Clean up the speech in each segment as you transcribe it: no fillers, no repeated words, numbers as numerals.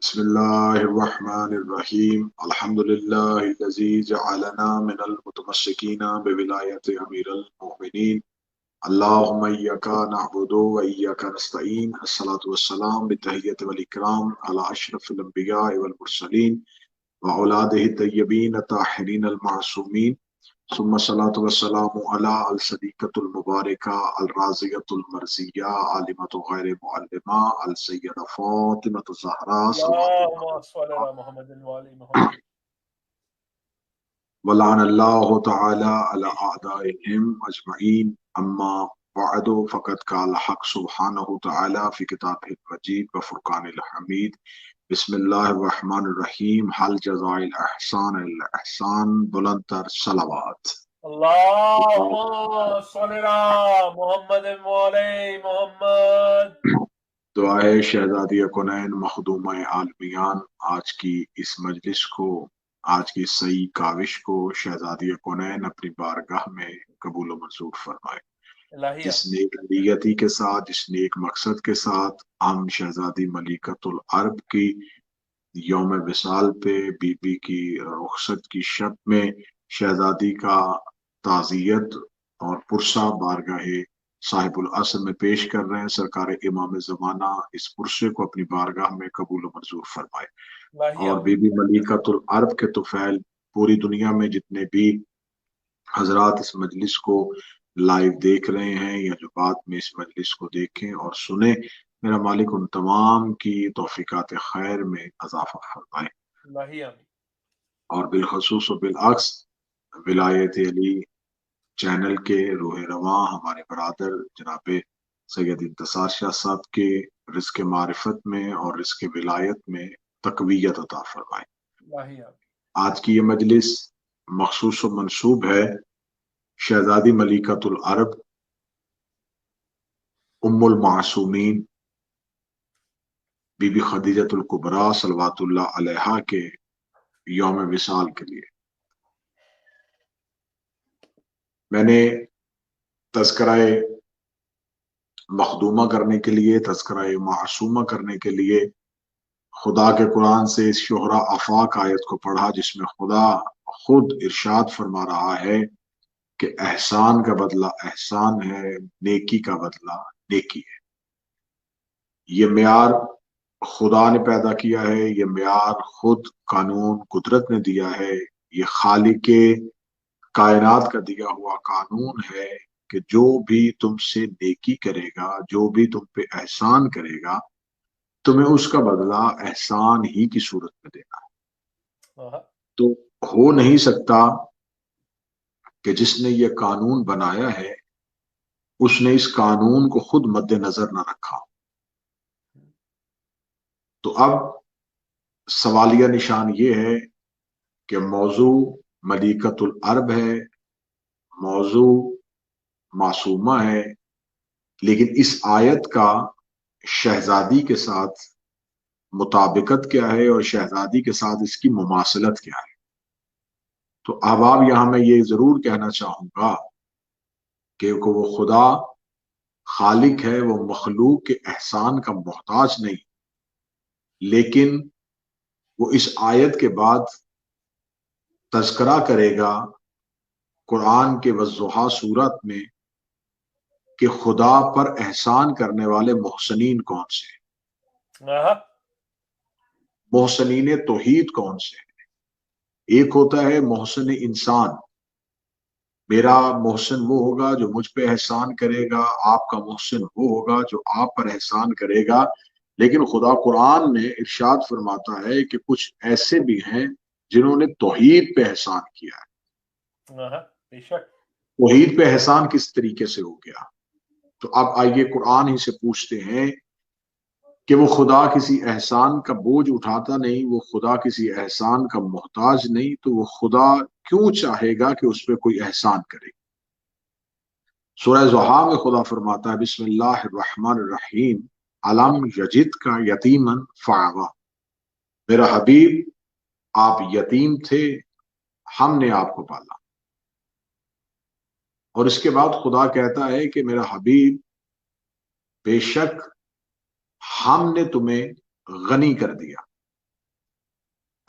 بسم الله الرحمن الرحيم الحمد لله الذي جعلنا من المتمسكين بولاية أمير المؤمنين اللهم إياك نعبد وإياك نستعين الصلاة والسلام بالتحية والإكرام على أشرف الأنبياء والمرسلين وأولاده الطيبين الطاهرين المعصومين ثم الصلاة والسلام على الصديقة المباركة الرازية المرزية عالمة غير معلمة السيدة فاطمة الزهراء صلوات الله اللهم صل على محمد وعلى محمد. ولعن الله تعالى على أعدائهم أجمعين أما بعد فقد قال الحق سبحانه تعالى في كتابه المجيد وفرقان الحميد بسم الله الرحمن الرحيم هل جزاء الإحسان إلا الإحسان بلندتر صلوات اللهم صل على محمد وعلى محمد. دعا ہے شہزادی کونین مخدومہ عالمیان آج کی اس مجلس کو، آج کی صحیح کاوش کو شہزادی کونین اپنی بارگاہ میں قبول و منظور فرمائے۔ الہیہ جس نیک نیتی کے ساتھ، جس نیک مقصد کے ساتھ ہم شہزادی ملکۃ العرب کی یوم وصال پہ بی بی کی رخصت کی شب میں شہزادی کا تعزیت اور پرسہ بارگاہ صاحب العصر میں پیش کر رہے ہیں، سرکار امام زمانہ اس پرسے کو اپنی بارگاہ میں قبول و منظور فرمائے۔ الہیہ اور بی بی ملکۃ العرب کے طفیل پوری دنیا میں جتنے بھی حضرات اس مجلس کو لائیو دیکھ رہے ہیں یا جو بعد میں اس مجلس کو دیکھیں اور سنیں، میرا مالک ان تمام کی توفیقات خیر میں اضافہ فرمائے، الہیہ اور بالخصوص و بالعکس ولایت علی چینل کے روح رواں ہمارے برادر جناب سید انتصار شاہ صاحب کے رزق معرفت میں اور رزق ولایت میں تقویت عطا فرمائے۔ الہیہ آج کی یہ مجلس مخصوص و منسوب ہے شہزادی ملکۃ العرب ام المعصومین بی بی خدیجۃ الکبریٰ صلوات اللہ علیہا کے یوم وصال کے لیے۔ میں نے تذکرہ مخدومہ کرنے کے لیے، تذکرہ معصومہ کرنے کے لیے خدا کے قرآن سے اس شہرا آفاق آیت کو پڑھا، جس میں خدا خود ارشاد فرما رہا ہے کہ احسان کا بدلہ احسان ہے، نیکی کا بدلہ نیکی ہے۔ یہ معیار خدا نے پیدا کیا ہے، یہ معیار خود قانون قدرت نے دیا ہے، یہ خالق کائنات کا دیا ہوا قانون ہے کہ جو بھی تم سے نیکی کرے گا، جو بھی تم پہ احسان کرے گا، تمہیں اس کا بدلہ احسان ہی کی صورت میں دینا ہے۔ تو ہو نہیں سکتا کہ جس نے یہ قانون بنایا ہے اس نے اس قانون کو خود مد نظر نہ رکھا۔ تو اب سوالیہ نشان یہ ہے کہ موضوع ملکۃ العرب ہے، موضوع معصومہ ہے، لیکن اس آیت کا شہزادی کے ساتھ مطابقت کیا ہے اور شہزادی کے ساتھ اس کی مماثلت کیا ہے۔ تو احباب، یہاں میں یہ ضرور کہنا چاہوں گا کہ وہ خدا خالق ہے، وہ مخلوق کے احسان کا محتاج نہیں، لیکن وہ اس آیت کے بعد تذکرہ کرے گا قرآن کے والضحیٰ سورت میں کہ خدا پر احسان کرنے والے محسنین کون سے ہیں، محسنین توحید کون سے ہیں۔ ایک ہوتا ہے محسن انسان، میرا محسن وہ ہوگا جو مجھ پہ احسان کرے گا، آپ کا محسن وہ ہوگا جو آپ پر احسان کرے گا، لیکن خدا قرآن میں ارشاد فرماتا ہے کہ کچھ ایسے بھی ہیں جنہوں نے توحید پہ احسان کیا ہے۔ توحید پہ احسان کس طریقے سے ہو گیا؟ تو اب آئیے قرآن ہی سے پوچھتے ہیں کہ وہ خدا کسی احسان کا بوجھ اٹھاتا نہیں، وہ خدا کسی احسان کا محتاج نہیں، تو وہ خدا کیوں چاہے گا کہ اس پہ کوئی احسان کرے؟ سورہ ضحیٰ میں خدا فرماتا ہے بسم اللہ الرحمن الرحیم علم یجد کا یتیمن فآوا، میرا حبیب آپ یتیم تھے، ہم نے آپ کو پالا۔ اور اس کے بعد خدا کہتا ہے کہ میرا حبیب بے شک ہم نے تمہیں غنی کر دیا۔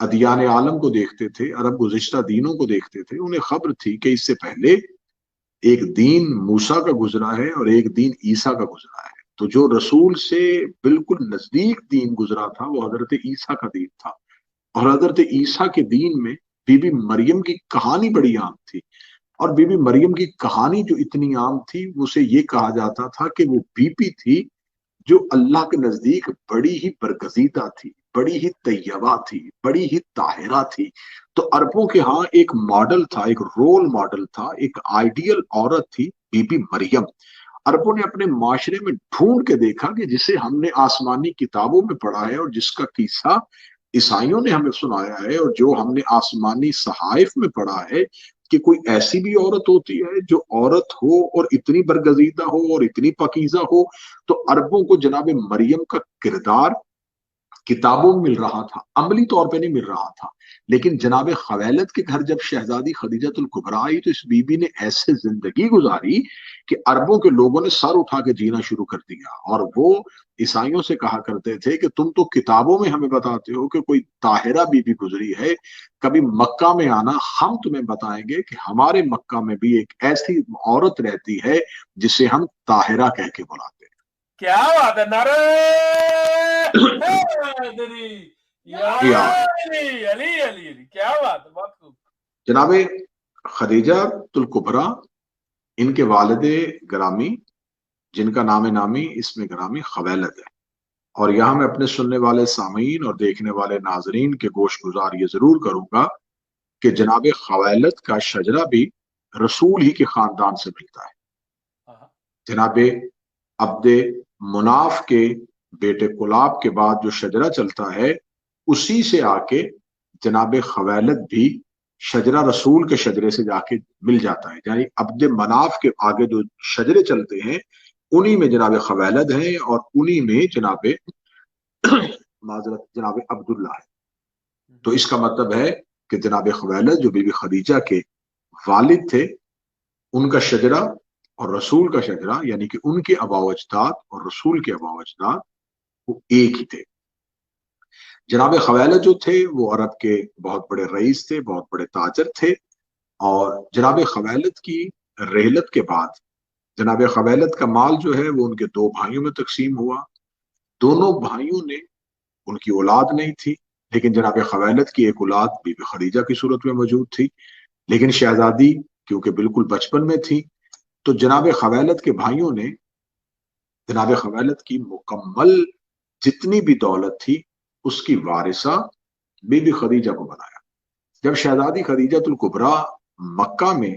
ادیان عالم کو دیکھتے تھے، عرب گزشتہ دینوں کو دیکھتے تھے، انہیں خبر تھی کہ اس سے پہلے ایک دین موسیٰ کا گزرا ہے اور ایک دین عیسیٰ کا گزرا ہے۔ تو جو رسول سے بالکل نزدیک دین گزرا تھا وہ حضرت عیسیٰ کا دین تھا، اور حضرت عیسیٰ کے دین میں بی بی مریم کی کہانی بڑی عام تھی، اور بی بی مریم کی کہانی جو اتنی عام تھی اسے یہ کہا جاتا تھا کہ وہ بی بی تھی جو اللہ کے نزدیک بڑی ہی برگزیدہ تھی، بڑی ہی طیبہ تھی، بڑی ہی طاہرہ تھی۔ تو عربوں کے ہاں ایک ماڈل تھا، ایک رول ماڈل تھا، ایک آئیڈیل عورت تھی بی بی مریم۔ عربوں نے اپنے معاشرے میں ڈھونڈ کے دیکھا کہ جسے ہم نے آسمانی کتابوں میں پڑھا ہے اور جس کا قصہ عیسائیوں نے ہمیں سنایا ہے اور جو ہم نے آسمانی صحائف میں پڑھا ہے، کہ کوئی ایسی بھی عورت ہوتی ہے جو عورت ہو اور اتنی برگزیدہ ہو اور اتنی پاکیزہ ہو۔ تو عربوں کو جناب مریم کا کردار کتابوں میں مل رہا تھا، عملی طور پہ نہیں مل رہا تھا، لیکن جناب خویلد کے گھر جب شہزادی خدیجۃ الکبریٰ آئی تو اس بی بی نے ایسے زندگی گزاری کہ عربوں کے لوگوں نے سر اٹھا کے جینا شروع کر دیا، اور وہ عیسائیوں سے کہا کرتے تھے کہ تم تو کتابوں میں ہمیں بتاتے ہو کہ کوئی طاہرہ بی بی گزری ہے، کبھی مکہ میں آنا، ہم تمہیں بتائیں گے کہ ہمارے مکہ میں بھی ایک ایسی عورت رہتی ہے جسے ہم طاہرہ کہہ کے بلاتے ہیں۔ کیا بات ہے، نعرہ حیدری، یا علی علی علی علی، کیا بات ہے، بہت خوب۔ جناب خدیجہ الکبریٰ ان کے والد گرامی جن کا نام نامی اس میں گرامی خویلد ہے، اور یہاں میں اپنے سننے والے سامعین اور دیکھنے والے ناظرین کے گوش گزار یہ ضرور کروں گا کہ جناب خویلد کا شجرہ بھی رسول ہی کے خاندان سے ملتا ہے۔ جناب عبد مناف کے بیٹے کلاب کے بعد جو شجرہ چلتا ہے اسی سے آ کے جناب خویلد بھی شجرہ رسول کے شجرے سے جا کے مل جاتا ہے، یعنی عبد مناف کے آگے جو شجرے چلتے ہیں انہی میں جناب خویلد ہیں اور انہی میں جناب معذرت جناب عبداللہ ہے۔ تو اس کا مطلب ہے کہ جناب خویلد جو بی بی خدیجہ کے والد تھے ان کا شجرہ اور رسول کا شجرہ، یعنی کہ ان کے آباء و اجداد اور رسول کے آباء و اجداد وہ ایک ہی تھے۔ جناب خویلد جو تھے وہ عرب کے بہت بڑے رئیس تھے، بہت بڑے تاجر تھے، اور جناب خویلد کی رحلت کے بعد جناب خویلد کا مال جو ہے وہ ان کے دو بھائیوں میں تقسیم ہوا۔ دونوں بھائیوں نے ان کی اولاد نہیں تھی، لیکن جناب خویلد کی ایک اولاد بی بی خدیجہ کی صورت میں موجود تھی، لیکن شہزادی کیونکہ بالکل بچپن میں تھی تو جناب خویلد کے بھائیوں نے جناب خویلد کی مکمل جتنی بھی دولت تھی اس کی وارثہ بی بی خدیجہ کو بنایا۔ جب شہزادی خدیجۃ الکبریٰ مکہ میں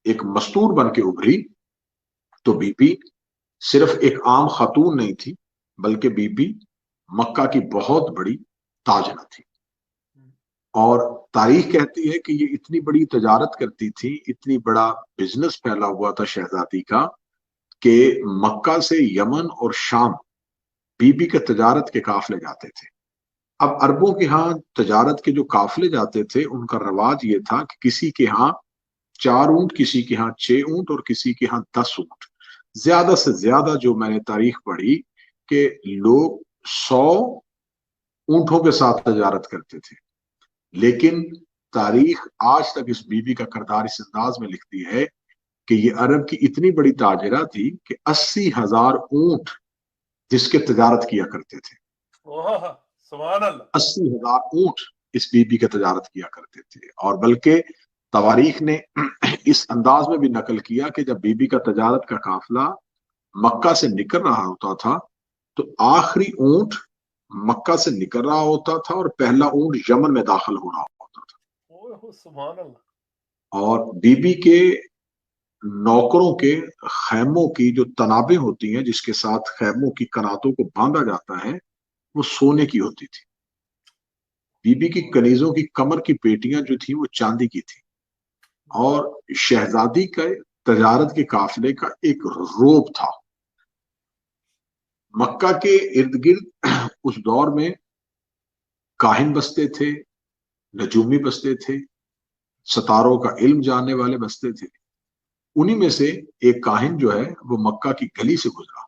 ایک مستور بن کے ابھری تو بی بی صرف ایک عام خاتون نہیں تھی، بلکہ بی بی مکہ کی بہت بڑی تاجرہ تھی، اور تاریخ کہتی ہے کہ یہ اتنی بڑی تجارت کرتی تھی، اتنی بڑا بزنس پھیلا ہوا تھا شہزادی کا کہ مکہ سے یمن اور شام بی بی کے تجارت کے قافلے جاتے تھے۔ اب عربوں کے ہاں تجارت کے جو قافلے جاتے تھے ان کا رواج یہ تھا کہ کسی کے ہاں 4 اونٹ، کسی کے ہاں 6 اونٹ اور کسی کے ہاں 10 اونٹ، زیادہ سے زیادہ جو میں نے تاریخ پڑھی کہ لوگ 100 اونٹوں کے ساتھ تجارت کرتے تھے، لیکن تاریخ آج تک اس بی بی کا کردار اس انداز میں لکھتی ہے کہ یہ عرب کی اتنی بڑی تاجرہ تھی کہ 80,000 اونٹ جس کے تجارت کیا کرتے تھے، سبحان اللہ، 80,000 اونٹ اس بی بی کے تجارت کیا کرتے تھے۔ اور بلکہ تواریخ نے اس انداز میں بھی نقل کیا کہ جب بی بی کا تجارت کا قافلہ مکہ سے نکل رہا ہوتا تھا تو آخری اونٹ مکہ سے نکل رہا ہوتا تھا اور پہلا اونٹ یمن میں داخل ہو رہا ہوتا تھا، سبحان اللہ، اور بی بی کے نوکروں کے خیموں کی جو تنابیں ہوتی ہیں جس کے ساتھ خیموں کی کناتوں کو باندھا جاتا ہے وہ سونے کی ہوتی تھی۔ بی بی کی کنیزوں کی کمر کی پیٹیاں جو تھیں وہ چاندی کی تھی، اور شہزادی کا تجارت کے قافلے کا ایک روب تھا۔ مکہ کے ارد گرد اس دور میں کاہن بستے تھے، نجومی بستے تھے، ستاروں کا علم جاننے والے بستے تھے۔ انہی میں سے ایک کاہن جو ہے وہ مکہ کی گلی سے گزرا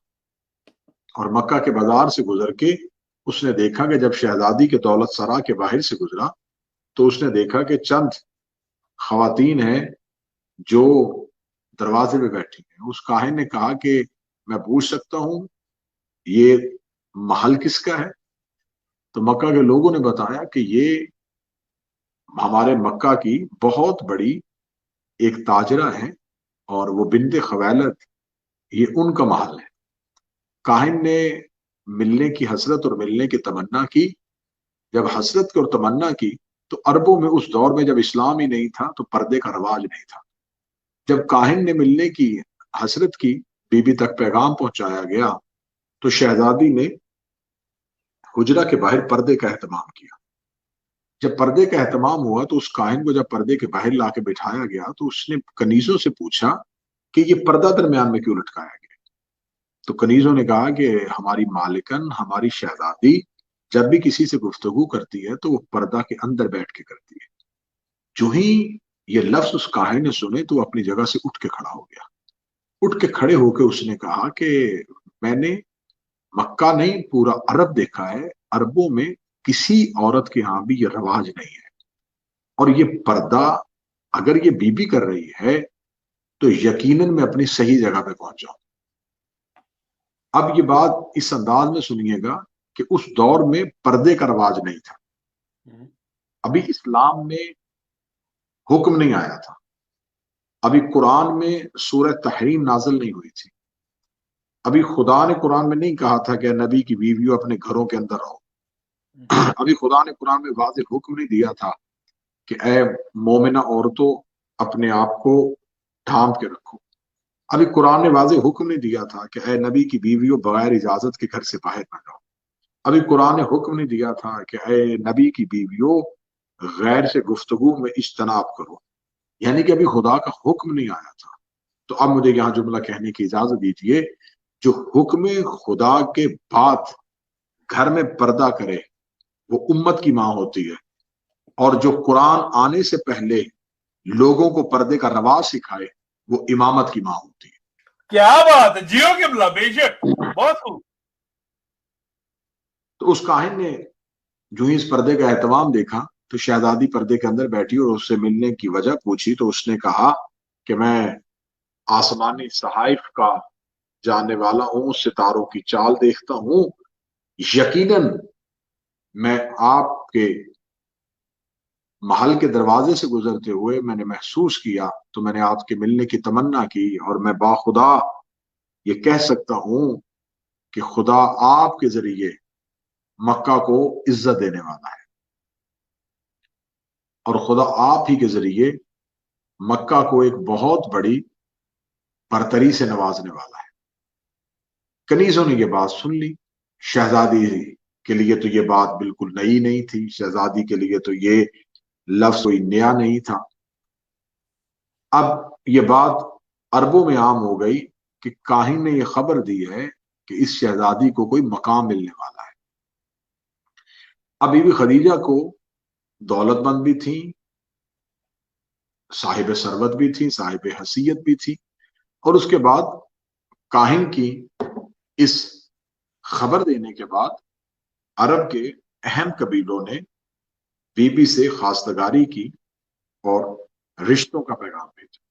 اور مکہ کے بازار سے گزر کے اس نے دیکھا کہ جب شہزادی کے دولت سرا کے باہر سے گزرا تو اس نے دیکھا کہ چند خواتین ہیں جو دروازے پہ بیٹھی ہیں. اس کاہن نے کہا کہ میں پوچھ سکتا ہوں یہ محل کس کا ہے؟ تو مکہ کے لوگوں نے بتایا کہ یہ ہمارے مکہ کی بہت بڑی ایک تاجرہ ہے اور وہ بنت خویلد، یہ ان کا محل ہے. کاہن نے ملنے کی حسرت اور ملنے کی تمنا کی. جب حسرت کی اور تمنا کی تو عربوں میں اس دور میں جب اسلام ہی نہیں تھا تو پردے کا رواج نہیں تھا. جب کاہن نے ملنے کی حسرت کی، بی بی تک پیغام پہنچایا گیا تو شہزادی نے حجرہ کے باہر پردے کا اہتمام کیا. جب پردے کا اہتمام ہوا تو اس کاہن کو جب پردے کے باہر لا کے بٹھایا گیا تو اس نے کنیزوں سے پوچھا کہ یہ پردہ درمیان میں کیوں لٹکایا گیا؟ تو کنیزوں نے کہا کہ ہماری مالکن، ہماری شہزادی جب بھی کسی سے گفتگو کرتی ہے تو وہ پردہ کے اندر بیٹھ کے کرتی ہے. جو ہی یہ لفظ اس کاہن نے سنے تو وہ اپنی جگہ سے اٹھ کے کھڑا ہو گیا. اٹھ کے کھڑے ہو کے اس نے کہا کہ میں نے مکہ نہیں پورا عرب دیکھا ہے، عربوں میں کسی عورت کے ہاں بھی یہ رواج نہیں ہے، اور یہ پردہ اگر یہ بی بی کر رہی ہے تو یقیناً میں اپنی صحیح جگہ پہ پہنچ جاؤں. اب یہ بات اس انداز میں سنیے گا کہ اس دور میں پردے کا رواج نہیں تھا. ابھی اسلام میں حکم نہیں آیا تھا. ابھی قرآن میں سورہ تحریم نازل نہیں ہوئی تھی. ابھی خدا نے قرآن میں نہیں کہا تھا کہ نبی کی بیویوں اپنے گھروں کے اندر رہو. ابھی خدا نے قرآن میں واضح حکم نہیں دیا تھا کہ اے مومنہ عورتوں اپنے آپ کو ڈھانپ کے رکھو. ابھی قرآن نے واضح حکم نہیں دیا تھا کہ اے نبی کی بیویوں بغیر اجازت کے گھر سے باہر نہ جاؤ. ابھی قرآن نے حکم نہیں دیا تھا کہ اے نبی کی بیویوں غیر سے گفتگو میں اجتناب کرو. یعنی کہ ابھی خدا کا حکم نہیں آیا تھا. تو اب مجھے یہاں جملہ کہنے کی اجازت دیجیے، جو حکم خدا کے بعد گھر میں پردہ کرے وہ امت کی ماں ہوتی ہے، اور جو قرآن آنے سے پہلے لوگوں کو پردے کا رواج سکھائے وہ امامت کی ماں ہوتی ہے. کیا بات ہے جیو قبلہ، بے شک، بہت خوب. تو اس کاہن نے جو ہی اس پردے کا اہتمام دیکھا تو شہزادی پردے کے اندر بیٹھی اور اس سے ملنے کی وجہ پوچھی تو اس نے کہا کہ میں آسمانی صحائف کا جاننے والا ہوں، ستاروں کی چال دیکھتا ہوں. یقیناً میں آپ کے محل کے دروازے سے گزرتے ہوئے میں نے محسوس کیا تو میں نے آپ کے ملنے کی تمنا کی، اور میں باخدا یہ کہہ سکتا ہوں کہ خدا آپ کے ذریعے مکہ کو عزت دینے والا ہے، اور خدا آپ ہی کے ذریعے مکہ کو ایک بہت بڑی برتری سے نوازنے والا ہے. کنیزوں نے یہ بات سن لی. شہزادی کے لیے تو یہ بات بالکل نئی نہیں تھی، شہزادی کے لیے تو یہ لفظ کوئی نیا نہیں تھا. اب یہ بات عربوں میں عام ہو گئی کہ کاہن نے یہ خبر دی ہے کہ اس شہزادی کو کوئی مقام ملنے والا ہے. اب بی بی خدیجہ کو دولت مند بھی تھی، صاحب ثروت بھی تھی، صاحب حیثیت بھی تھی، اور اس کے بعد کاہن کی اس خبر دینے کے بعد عرب کے اہم قبیلوں نے بی بی سے خواستگاری کی اور رشتوں کا پیغام بھیجا.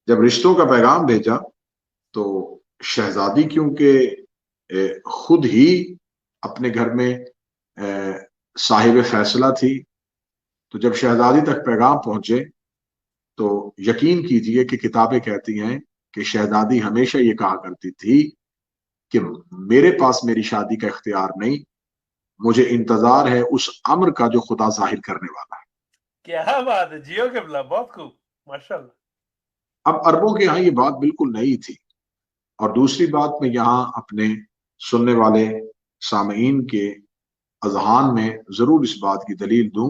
جب رشتوں کا پیغام بھیجا تو شہزادی کیونکہ خود ہی اپنے گھر میں صاحب فیصلہ تھی، تو جب شہزادی تک پیغام پہنچے تو یقین کیجئے کہ کتابیں کہتی ہیں کہ شہزادی ہمیشہ یہ کہا کرتی تھی کہ میرے پاس میری شادی کا اختیار نہیں، مجھے انتظار ہے اس امر کا جو خدا ظاہر کرنے والا ہے. کیا بات ہے جیو قبلہ، بہت خوب، ماشاءاللہ. اب عربوں کے یہاں یہ بات بالکل نئی تھی. اور دوسری بات میں یہاں اپنے سننے والے سامعین کے اذہان میں ضرور اس بات کی دلیل دوں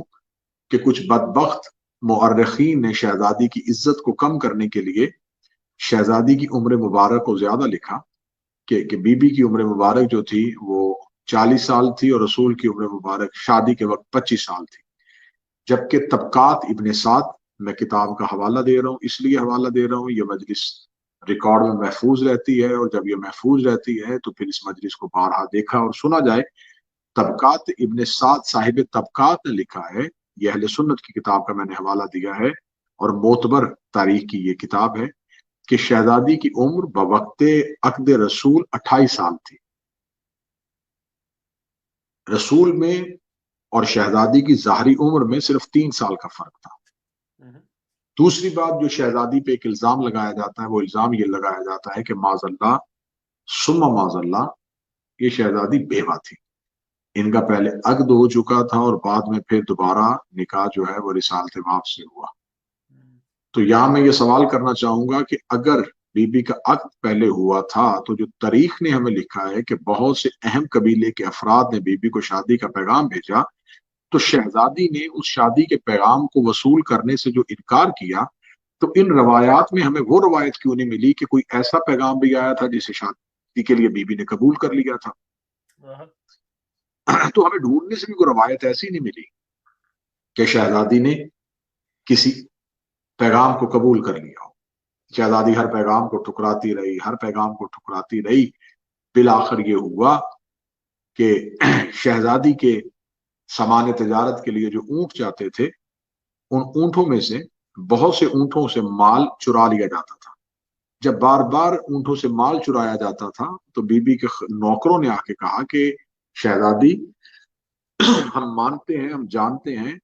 کہ کچھ بدبخت مورخین نے شہزادی کی عزت کو کم کرنے کے لیے شہزادی کی عمر مبارک کو زیادہ لکھا کہ بی بی کی عمر مبارک جو تھی وہ 40 سال تھی اور رسول کی عمر مبارک شادی کے وقت 25 سال تھی. جبکہ طبقات ابن سعد، میں کتاب کا حوالہ دے رہا ہوں، اس لیے حوالہ دے رہا ہوں یہ مجلس ریکارڈ میں محفوظ رہتی ہے، اور جب یہ محفوظ رہتی ہے تو پھر اس مجلس کو بارہا دیکھا اور سنا جائے. طبقات ابن سعد صاحب طبقات نے لکھا ہے یہ اہل سنت کی کتاب کا میں نے حوالہ دیا ہے اور معتبر تاریخ کی یہ کتاب ہے کہ شہزادی کی عمر بوقت عقد رسول 28 سال تھی. رسول میں اور شہزادی کی ظاہری عمر میں صرف 3 سال کا فرق تھا. دوسری بات جو شہزادی پہ ایک الزام لگایا جاتا ہے وہ الزام یہ لگایا جاتا ہے کہ معاذ اللہ ثم معاذ اللہ یہ شہزادی بیوہ تھی. ان کا پہلے عقد ہو چکا تھا اور بعد میں پھر دوبارہ نکاح جو ہے وہ رسالت باب سے ہوا. تو یہاں میں یہ سوال کرنا چاہوں گا کہ اگر بی بی کا عقد پہلے ہوا تھا تو جو تاریخ نے ہمیں لکھا ہے کہ بہت سے اہم قبیلے کے افراد نے بی بی کو شادی کا پیغام بھیجا تو شہزادی نے اس شادی کے پیغام کو وصول کرنے سے جو انکار کیا تو ان روایات میں ہمیں وہ روایت کیوں نہیں ملی کہ کوئی ایسا پیغام بھی آیا تھا جسے شادی کے لیے بی بی نے قبول کر لیا تھا. تو ہمیں ڈھونڈنے سے بھی کوئی روایت ایسی نہیں ملی کہ شہزادی نے کسی پیغام کو قبول کر لیا ہو. شہزادی ہر پیغام کو ٹھکراتی رہی بالآخر یہ ہوا کہ شہزادی کے سامان تجارت کے لیے جو اونٹ جاتے تھے ان اونٹوں میں سے بہت سے اونٹوں سے مال چرا لیا جاتا تھا. جب بار بار اونٹوں سے مال چرایا جاتا تھا تو بی بی کے نوکروں نے آ کے کہا کہ شہزادی ہم مانتے ہیں ہم جانتے ہیں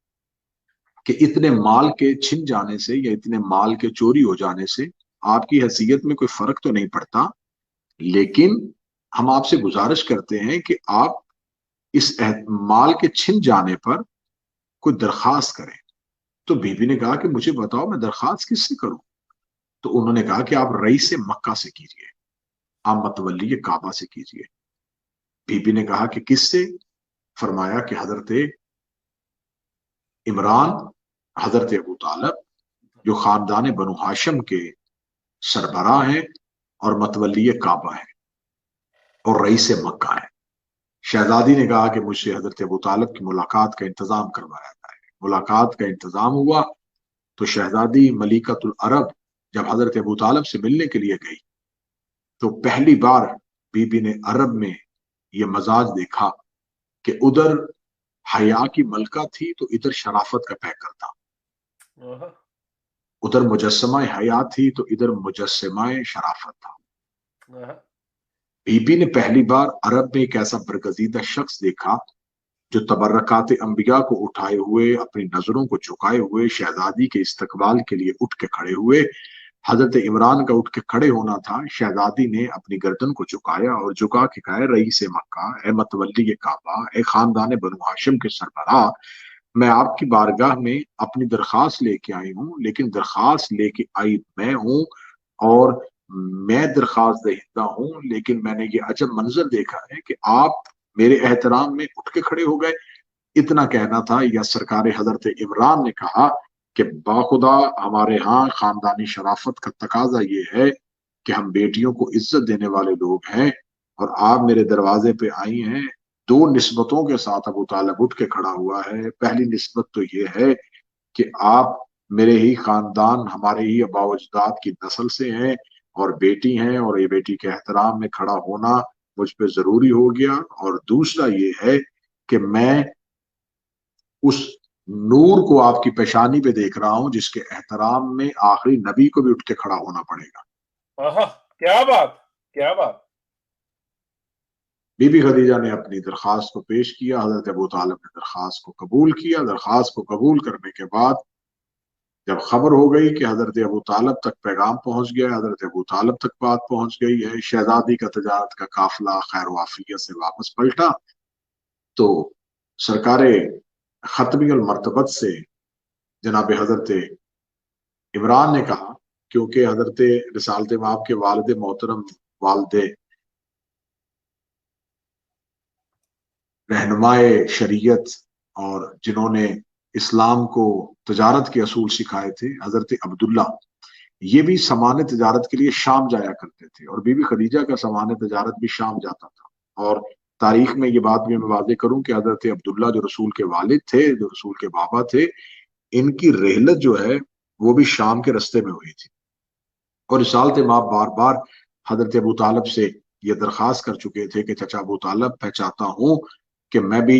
کہ اتنے مال کے چھن جانے سے یا اتنے مال کے چوری ہو جانے سے آپ کی حیثیت میں کوئی فرق تو نہیں پڑتا لیکن ہم آپ سے گزارش کرتے ہیں کہ آپ اس مال کے چھن جانے پر کوئی درخواست کریں. تو بی بی نے کہا کہ مجھے بتاؤ میں درخواست کس سے کروں. تو انہوں نے کہا کہ آپ رئیس مکہ سے کیجئے آپ متولی کعبہ سے کیجئے. بی بی نے کہا کہ کس سے؟ فرمایا کہ حضرت عمران حضرت ابو طالب جو خاندان بنو ہاشم کے سربراہ ہیں اور متولی کعبہ ہیں اور رئیس مکہ ہیں. شہزادی نے کہا کہ مجھ سے حضرت ابو طالب کی ملاقات کا انتظام کروایا جائے. ملاقات کا انتظام ہوا تو شہزادی ملکۃ العرب جب حضرت ابو طالب سے ملنے کے لیے گئی تو پہلی بار بی بی نے عرب میں یہ مزاج دیکھا کہ ادھر حیا کی ملکہ تھی تو ادھر شرافت کا پیکر تھا. ادھر مجسمہ حیا تھی تو ادھر مجسمہ شرافت تھا. بی بی نے پہلی بار عرب میں ایک ایسا برگزیدہ شخص دیکھا جو تبرکات انبیاء کو اٹھائے ہوئے اپنی نظروں کو جھکائے ہوئے شہزادی کے استقبال کے لیے اٹھ کے کھڑے ہوئے. حضرت عمران کا اٹھ کے کھڑے ہونا تھا. شہزادی نے اپنی گردن کو جھکایا اور جھکا کے کہا رئیس مکہ اے متولی کعبہ اے خاندان بنو ہاشم کے سربراہ میں آپ کی بارگاہ میں اپنی درخواست لے کے آئی ہوں لیکن درخواست لے کے آئی میں ہوں اور میں درخواست دہندہ ہوں لیکن میں نے یہ عجب منظر دیکھا ہے کہ آپ میرے احترام میں اٹھ کے کھڑے ہو گئے. اتنا کہنا تھا یا سرکار حضرت عمران نے کہا کہ باخدا ہمارے ہاں خاندانی شرافت کا تقاضا یہ ہے کہ ہم بیٹیوں کو عزت دینے والے لوگ ہیں اور آپ میرے دروازے پہ آئی ہیں. 2 نسبتوں کے ساتھ ابو طالب اٹھ کے کھڑا ہوا ہے. پہلی نسبت تو یہ ہے کہ آپ میرے ہی خاندان ہمارے ہی آباء و اجداد کی نسل سے ہیں اور بیٹی ہیں اور یہ بیٹی کے احترام میں کھڑا ہونا مجھ پہ ضروری ہو گیا. اور دوسرا یہ ہے کہ میں اس نور کو آپ کی پیشانی پہ دیکھ رہا ہوں جس کے احترام میں آخری نبی کو بھی اٹھ کے کھڑا ہونا پڑے گا. کیا بات کیا بات. بی بی خدیجہ نے اپنی درخواست کو پیش کیا. حضرت ابو طالب نے درخواست کو قبول کیا. درخواست کو قبول کرنے کے بعد جب خبر ہو گئی کہ حضرت ابو طالب تک پیغام پہنچ گیا حضرت ابو طالب تک بات پہنچ گئی ہے شہزادی کا تجارت کا قافلہ خیر و عافیت سے واپس پلٹا تو سرکار ختمی المرتبت سے جناب حضرت عمران نے کہا کیونکہ حضرت رسالت مآب کے والد محترم والد رہنمائے شریعت اور جنہوں نے اسلام کو تجارت کے اصول سکھائے تھے حضرت عبداللہ یہ بھی سامان تجارت کے لیے شام جایا کرتے تھے اور بی بی خدیجہ کا سامان تجارت بھی شام جاتا تھا. اور تاریخ میں یہ بات بھی میں واضح کروں کہ حضرت عبداللہ جو رسول کے والد تھے جو رسول کے بابا تھے ان کی رحلت جو ہے وہ بھی شام کے رستے میں ہوئی تھی. اور رسالت مآب بار بار حضرت ابو طالب سے یہ درخواست کر چکے تھے کہ چچا ابو طالب میں چاہتا ہوں کہ میں بھی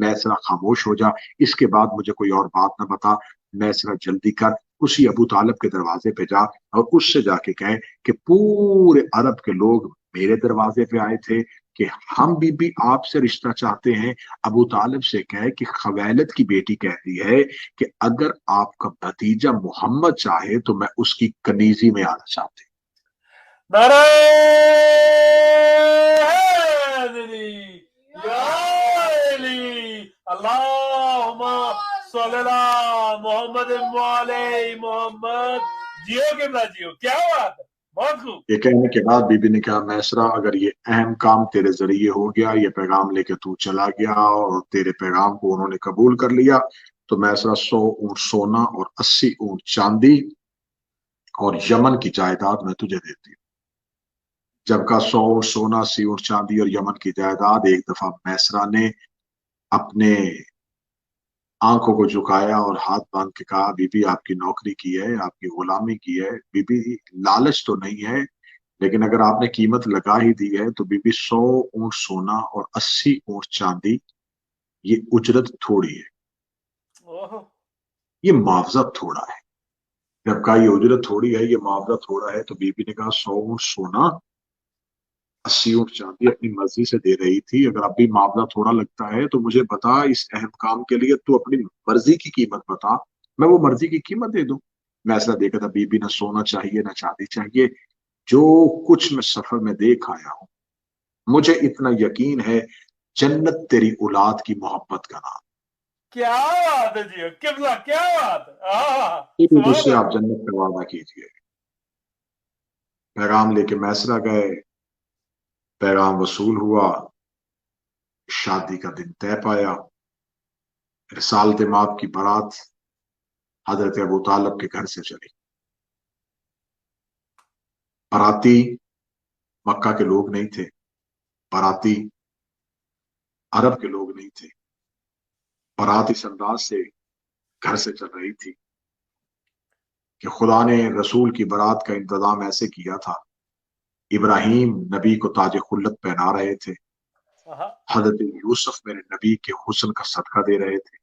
میسرہ خاموش ہو جا، اس کے بعد مجھے کوئی اور بات نہ بتا، میسرہ جلدی کر، اسی ابو طالب کے دروازے پہ جا اور اس سے جا کے کہے کہ پورے عرب کے لوگ میرے دروازے پہ آئے تھے کہ ہم بھی آپ سے رشتہ چاہتے ہیں۔ ابو طالب سے کہے کہ خویلد کی بیٹی کہتی ہے کہ اگر آپ کا بھتیجا محمد چاہے تو میں اس کی کنیزی میں آنا چاہتی ہوں۔ نعرہ حیدری یا علی اللہم صلی اللہ محمد وعلی محمد۔ جیو قبلہ جیو، کیا بات ہے، بہت خوب۔ یہ کہنے کے بعد بی بی نے کہا میسرہ اگر یہ اہم کام تیرے ذریعے ہو گیا، یہ پیغام لے کے تو چلا گیا اور تیرے پیغام کو انہوں نے قبول کر لیا، تو میسرہ 100 اونٹ سونا اور 80 اونٹ چاندی اور یمن کی جائیداد میں تجھے دیتی ہوں۔ جب کا 100 اونٹ سونا، 80 اونٹ چاندی اور یمن کی جائیداد، ایک دفعہ میسرہ نے اپنے آنکھوں کو جھکایا اور ہاتھ باندھ کے کہا بی بی آپ کی نوکری کی ہے، آپ کی غلامی کی ہے، بی بی لالچ تو نہیں ہے، لیکن اگر آپ نے قیمت لگا ہی دی ہے تو بی بی 100 اونٹ سونا اور 80 اونٹ چاندی یہ اجرت تھوڑی ہے، یہ معاوضہ تھوڑا ہے۔ جب کہا یہ اجرت تھوڑی ہے، یہ معاوضہ تھوڑا ہے، تو بی بی نے کہا 100 اونٹ سونا 80 اونٹ چاندی اپنی مرضی سے دے رہی تھی، اگر اب بھی معاوضہ تھوڑا لگتا ہے تو مجھے بتا اس اہم کام کے لیے تو اپنی مرضی کی قیمت بتا، میں وہ مرضی کی قیمت دے دوں۔ میں ایسا دیکھا تھا بی بی نہ سونا چاہیے نہ چاندی چاہیے، جو کچھ میں سفر میں دیکھ آیا ہوں مجھے اتنا یقین ہے جنت تیری اولاد کی محبت کا نام۔ کیا بات ہے جی قبلہ، کیا بات بی بی مجھ ہے۔ سے آپ جنت کا وعدہ کیجئے۔ پیغام لے کے میسرہ گئے، پیغام وصول ہوا، شادی کا دن طے پایا، رسالت مآب کی بارات حضرت ابو طالب کے گھر سے چلی۔ باراتی مکہ کے لوگ نہیں تھے، باراتی عرب کے لوگ نہیں تھے، بارات اس انداز سے گھر سے چل رہی تھی کہ خدا نے رسول کی بارات کا انتظام ایسے کیا تھا، ابراہیم نبی کو تاج خلت پہنا رہے تھے، حضرت یوسف میرے نبی کے حسن کا صدقہ دے رہے تھے،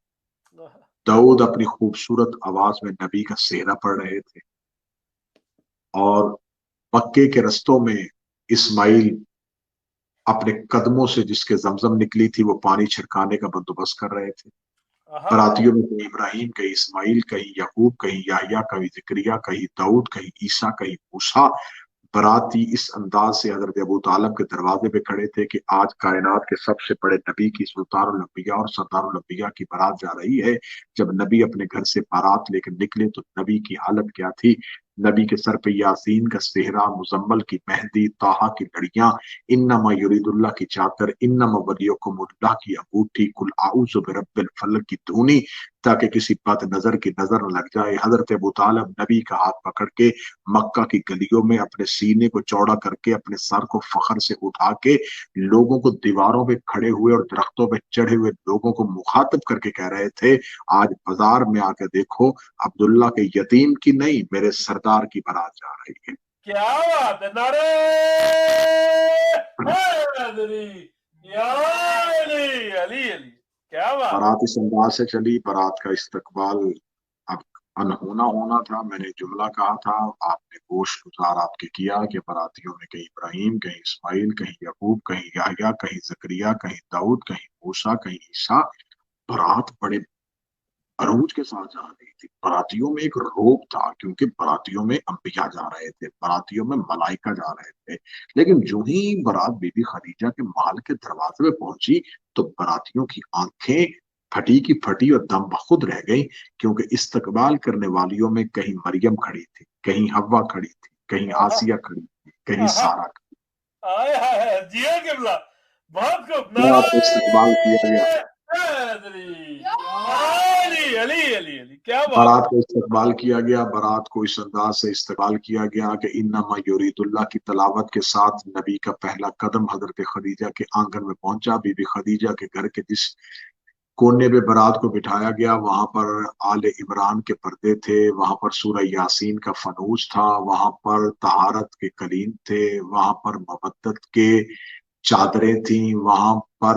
داؤد اپنی خوبصورت آواز میں نبی کا سہرا پڑھ رہے تھے، اور مکے کے رستوں میں اسماعیل اپنے قدموں سے جس کے زمزم نکلی تھی وہ پانی چھڑکانے کا بندوبست کر رہے تھے۔ براتیوں میں کہیں ابراہیم، کہیں اسماعیل، کہیں یعقوب، کہیں یحییٰ، کہیں زکریا، کہیں داؤد، کہیں عیسیٰ، کہیں موسیٰ۔ براتی اس انداز سے حضرت ابو طالب کے دروازے پہ کھڑے تھے کہ آج کائنات کے سب سے بڑے نبی کی سلطان الانبیاء اور سردار الانبیاء کی بارات جا رہی ہے۔ جب نبی اپنے گھر سے بارات لے کر نکلے تو نبی کی حالت کیا تھی؟ نبی کے سر پہ یاسین کا صحرا، مزمل کی مہندی، طٰہٰ کی لڑیاں، انما یرید اللہ کی چادر، انما ولیکم اللہ کی انگوٹھی، قل اعوذ برب الفلق کی دھونی، تاکہ کسی بد نظر کی نظر نہ لگ جائے۔ حضرت ابو طالب نبی کا ہاتھ پکڑ کے مکہ کی گلیوں میں اپنے سینے کو چوڑا کر کے اپنے سر کو فخر سے اٹھا کے لوگوں کو دیواروں پہ کھڑے ہوئے اور درختوں پہ چڑھے ہوئے لوگوں کو مخاطب کر کے کہہ رہے تھے آج بازار میں آ کے دیکھو عبداللہ کے یتیم کی نہیں میرے سردار کی بارات جا رہی ہے۔ کیا بات ہے، نعرہ حیدری یا علی علی علی، کیا بات۔ بارات اس انداز سے چلی، بارات کا استقبال اب انہونا ہونا تھا۔ میں نے جملہ کہا تھا، آپ نے گوشت گزار آپ کے کیا کہ براتیوں میں کہیں ابراہیم، کہیں اسماعیل، کہیں یعقوب، کہیں یحییٰ، کہیں زکریا، کہیں داؤد، کہیں موسیٰ، کہیں عیسیٰ۔ برات بڑے عروج کے ساتھ جا رہی تھی، براتیوں میں ایک روب تھا کیونکہ براتیوں میں انبیاء جا رہے تھے، براتیوں میں ملائکہ جا رہے تھے، لیکن جو ہی برات بی بی خدیجہ کے محل کے دروازے پہ پہنچی تو براتیوں کی آنکھیں پھٹی کی پھٹی اور دم بخود رہ گئی، کیونکہ استقبال کرنے والیوں میں کہیں مریم کھڑی تھی، کہیں حوا کھڑی تھی، کہیں آسیہ کھڑی تھی، کہیں سارہ کھڑی تھی۔ جی قبلہ، بہت خوب، برات کا استقبال کیا گیا، علی علی علی علی، کیا بات۔ بارات کا استقبال کیا گیا، بارات کو اس انداز سے استقبال کیا گیا کہ انما یرید اللہ کی تلاوت کے ساتھ نبی کا پہلا قدم حضرت خدیجہ کے آنگن میں پہنچا۔ بی بی خدیجہ کے گھر کے جس کونے پہ بارات کو بٹھایا گیا وہاں پر آل عمران کے پردے تھے، وہاں پر سورہ یاسین کا فنوس تھا، وہاں پر طہارت کے قلیم تھے، وہاں پر مودت کے چادریں تھیں، وہاں پر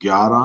11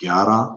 11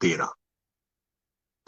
13,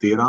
13,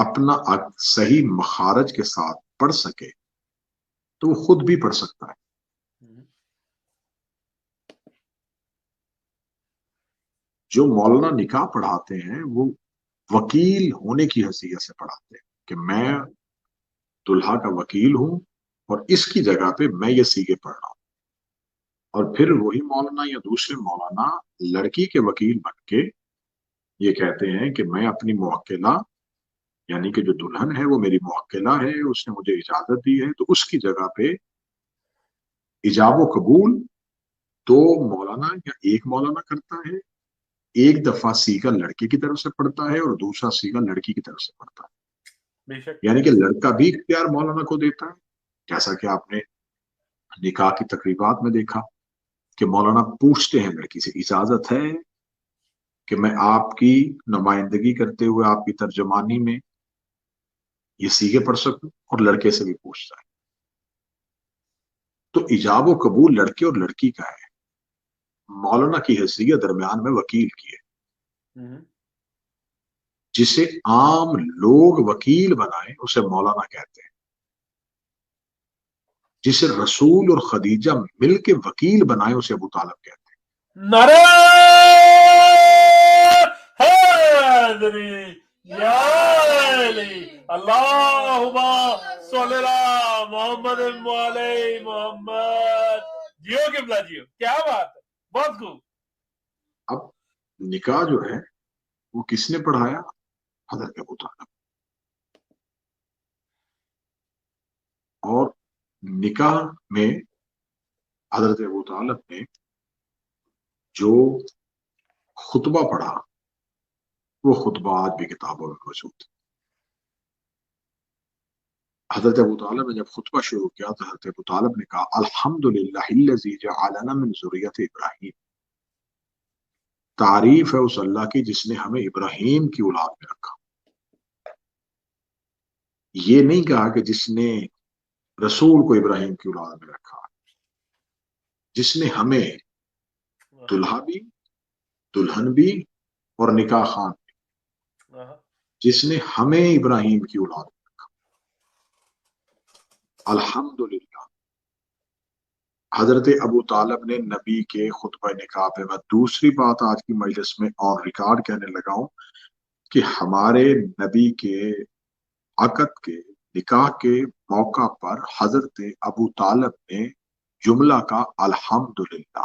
اپنا صحیح مخارج کے ساتھ پڑھ سکے تو وہ خود بھی پڑھ سکتا ہے. جو مولانا نکاح پڑھاتے ہیں وہ وکیل ہونے کی حیثیت سے پڑھاتے ہیں کہ میں دلہا کا وکیل ہوں اور اس کی جگہ پہ میں یہ سیگے پڑھ رہا ہوں. اور پھر وہی مولانا یا دوسرے مولانا لڑکی کے وکیل بن کے یہ کہتے ہیں کہ میں اپنی موکلہ یعنی کہ جو دلہن ہے وہ میری موکلہ ہے، اس نے مجھے اجازت دی ہے، تو اس کی جگہ پہ ایجاب و قبول دو مولانا یا ایک مولانا کرتا ہے. ایک دفعہ سیگا لڑکی کی طرف سے پڑھتا ہے اور دوسرا سیگا لڑکی کی طرف سے پڑھتا ہے. یعنی کہ لڑکا بھی اختیار مولانا کو دیتا ہے، جیسا کہ آپ نے نکاح کی تقریبات میں دیکھا کہ مولانا پوچھتے ہیں لڑکی سے اجازت ہے کہ میں آپ کی نمائندگی کرتے ہوئے آپ کی ترجمانی میں یہ سیگے پڑھ سکوں، اور لڑکے سے بھی پوچھتا ہے. تو ایجاب و قبول لڑکے اور لڑکی کا ہے، مولانا کی حیثیت درمیان میں وکیل کی ہے. جسے عام لوگ وکیل بنائے اسے مولانا کہتے ہیں. جسے رسول اور خدیجہ مل کے وکیل بنائے اسے ابو طالب کہتے ہیں. نعرہ حیدری یا علی اللہم صلی علی محمد علی محمد. جیو قبلہ جیو، کیا بات ہے، بہت خوب. اب نکاح جو ہے وہ کس نے پڑھایا؟ حضرت ابو طالب. اور نکاح میں حضرت ابو طالب نے جو خطبہ پڑھا وہ خطبہ آج بھی کتابوں میں موجود ہے. حضرت ابو طالب نے جب خطبہ شروع کیا تو حضرت ابو طالب نے کہا الحمدللہ الذی جعلنا من ذریۃ ابراہیم. تعریف ہے اس اللہ کی جس نے ہمیں ابراہیم کی اولاد میں رکھا. یہ نہیں کہا کہ جس نے رسول کو ابراہیم کی اولاد میں رکھا، جس نے ہمیں دلہا بھی دلہن بھی اور نکاح خان بھی، جس نے ہمیں ابراہیم کی اولاد میں رکھا. الحمدللہ. حضرت ابو طالب نے نبی کے خطبہ نکاح پہ میں دوسری بات آج کی مجلس میں اور ریکارڈ کہنے لگا ہوں کہ ہمارے نبی کے عقد کے نکاح کے موقع پر حضرت ابو طالب نے جملہ کا الحمدللہ.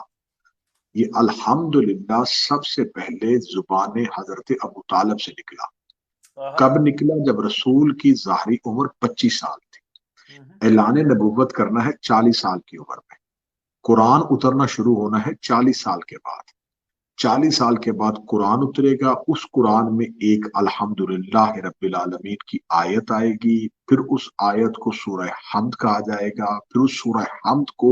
یہ الحمدللہ سب سے پہلے زبان حضرت ابو طالب سے نکلا. کب نکلا؟ جب رسول کی ظاہری عمر 25 سال تھی. اعلان نبوت کرنا ہے 40 سال کی عمر میں. قرآن اترنا شروع ہونا ہے 40 سال کے بعد. 40 سال کے بعد قرآن اترے گا. اس قرآن میں ایک الحمدللہ رب العالمین کی آیت آئے گی. پھر اس آیت کو سورہ حمد کہا جائے گا. پھر اس سورہ حمد کو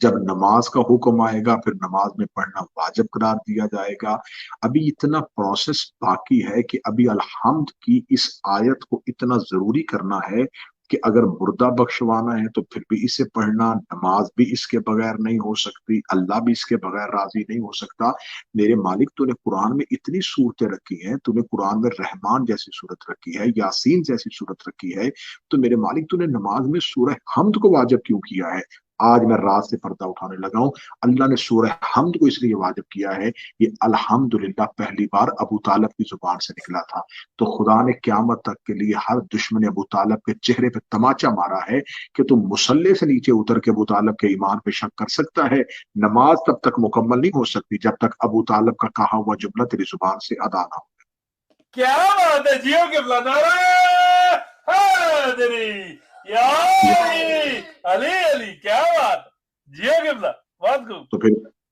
جب نماز کا حکم آئے گا پھر نماز میں پڑھنا واجب قرار دیا جائے گا. ابھی اتنا پروسیس باقی ہے کہ ابھی الحمد کی اس آیت کو اتنا ضروری کرنا ہے کہ اگر مردہ بخشوانا ہے تو پھر بھی اسے پڑھنا. نماز بھی اس کے بغیر نہیں ہو سکتی، اللہ بھی اس کے بغیر راضی نہیں ہو سکتا. میرے مالک تو نے قرآن میں اتنی صورتیں رکھی ہیں، تو نے قرآن میں رحمان جیسی صورت رکھی ہے، یاسین جیسی صورت رکھی ہے، تو میرے مالک تو نے نماز میں سورہ حمد کو واجب کیوں کیا ہے؟ آج میں رات سے پردہ اٹھانے لگا ہوں. اللہ نے سورہ حمد کو اس لیے واجب کیا ہے، یہ الحمدللہ پہلی بار ابو طالب کی زبان سے نکلا تھا. تو خدا نے قیامت تک کے لیے ہر دشمن ابو طالب کے چہرے پہ تماچا مارا ہے کہ تم مسلح سے نیچے اتر کے ابو طالب کے ایمان پہ شک کر سکتا ہے. نماز تب تک مکمل نہیں ہو سکتی جب تک ابو طالب کا کہا ہوا جملہ تیری زبان سے ادا نہ ہو. کیا بات ہے، جیو قبلہ. نعرہ حیدری یا علی علی، کیا بات. جیو قبلہ، بہت خوب. تو پھر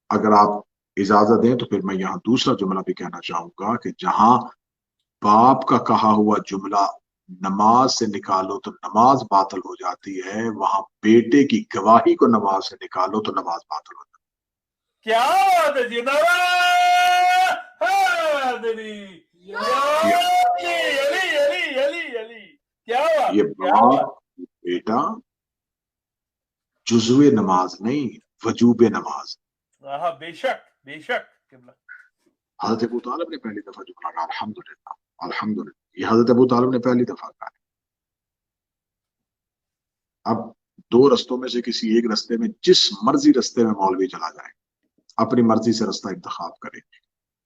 اگر آپ اجازت دیں تو پھر میں یہاں دوسرا جملہ بھی کہنا چاہوں گا کہ جہاں باپ کا کہا ہوا جملہ نماز سے نکالو تو نماز باطل ہو جاتی ہے، وہاں بیٹے کی گواہی کو نماز سے نکالو تو نماز باطل ہو جاتی ہے. کیا بات ہے جی. نعرہ حیدری یا علی علی علی علی، کیا بات. یہ باپ بیٹا جزو نماز نہیں، وجوب نماز. ہاں بے شک بے شک. حضرت ابو طالب نے پہلی دفعہ جملہ کہا الحمدللہ الحمدللہ. یہ حضرت ابو طالب نے پہلی دفعہ کہا ہے۔ اب دو رستوں میں سے کسی ایک رستے میں، جس مرضی رستے میں مولوی چلا جائے، اپنی مرضی سے رستہ انتخاب کرے،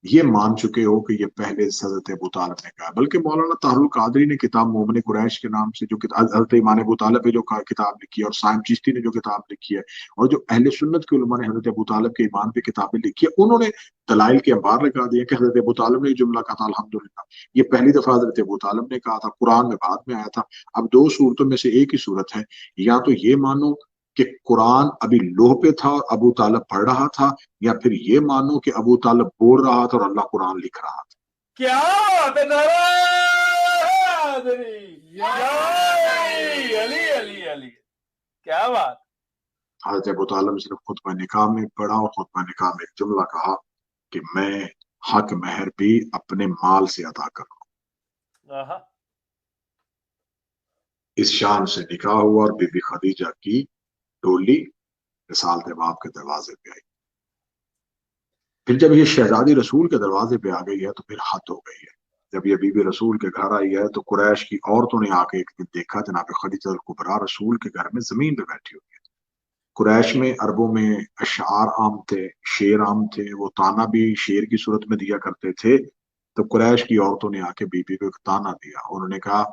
یہ مان چکے ہو کہ یہ پہلے حضرت ابو طالب نے کہا۔ بلکہ مولانا طاہر القادری نے کتاب مومن قریش کے نام سے جو حضرت ایمان ابو طالب پہ جو کتاب لکھی ہے، اور سائم چشتی نے جو کتاب لکھی ہے، اور جو اہل سنت کے علماء نے حضرت ابو طالب کے ایمان پہ کتابیں لکھی ہے، انہوں نے دلائل کے انبار لگا دیا کہ حضرت ابو طالب نے یہ جملہ کہا تھا الحمدللہ، یہ پہلی دفعہ حضرت ابو طالب نے کہا تھا، قرآن میں بعد میں آیا تھا۔ اب دو صورتوں میں سے ایک ہی صورت ہے، یا تو یہ مانو کہ قرآن ابھی لوح پہ تھا اور ابو طالب پڑھ رہا تھا، یا پھر یہ مانو کہ ابو طالب بول رہا تھا اور اللہ قرآن لکھ رہا تھا۔ کیا بات ہے، نعرہ حیدری، علی علی علی، کیا بات۔ حضرت ابو طالب نے صرف خطبہ نکاح میں پڑھا، اور خطبہ نکاح میں ایک جملہ کہا کہ میں حق مہر بھی اپنے مال سے ادا کروں۔ اس شان سے نکاح ہوا اور بی بی خدیجہ کی ڈولی رسالت باپ کے دروازے پہ آئی۔ پھر جب یہ شہزادی رسول کے دروازے پہ آ گئی ہے تو پھر حد ہو گئی ہے۔ جب یہ بی بی رسول کے گھر آئی ہے تو قریش کی عورتوں نے آ کے ایک دن دیکھا جناب خدیجہ الکبریٰ رسول کے گھر میں زمین پہ بیٹھی ہوئی ہے۔ قریش میں، عربوں میں اشعار عام تھے، شعر عام تھے، وہ تانا بھی شعر کی صورت میں دیا کرتے تھے۔ تو قریش کی عورتوں نے آ کے بی بی کو ایک تانا دیا، انہوں نے کہا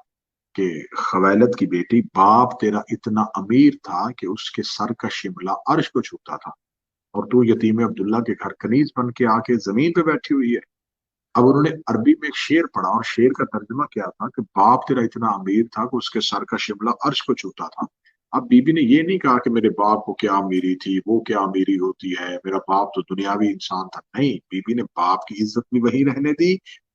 کہ خویلد کی بیٹی، باپ تیرا اتنا امیر تھا کہ اس کے سر کا شملہ عرش کو چھوتا تھا، اور تو یتیم عبداللہ کے گھر کنیز بن کے آ کے زمین پہ بیٹھی ہوئی ہے۔ اب انہوں نے عربی میں ایک شعر پڑھا، اور شعر کا ترجمہ کیا تھا کہ باپ تیرا اتنا امیر تھا کہ اس کے سر کا شملہ عرش کو چھوتا تھا۔ اب بی بی نے یہ نہیں کہا کہ میرے باپ کو کیا امیری تھی، وہ کیا امیری ہوتی ہے، میرا باپ تو دنیاوی انسان تھا، نہیں، بی بی نے باپ کی عزت بھی وہی رہنے دی،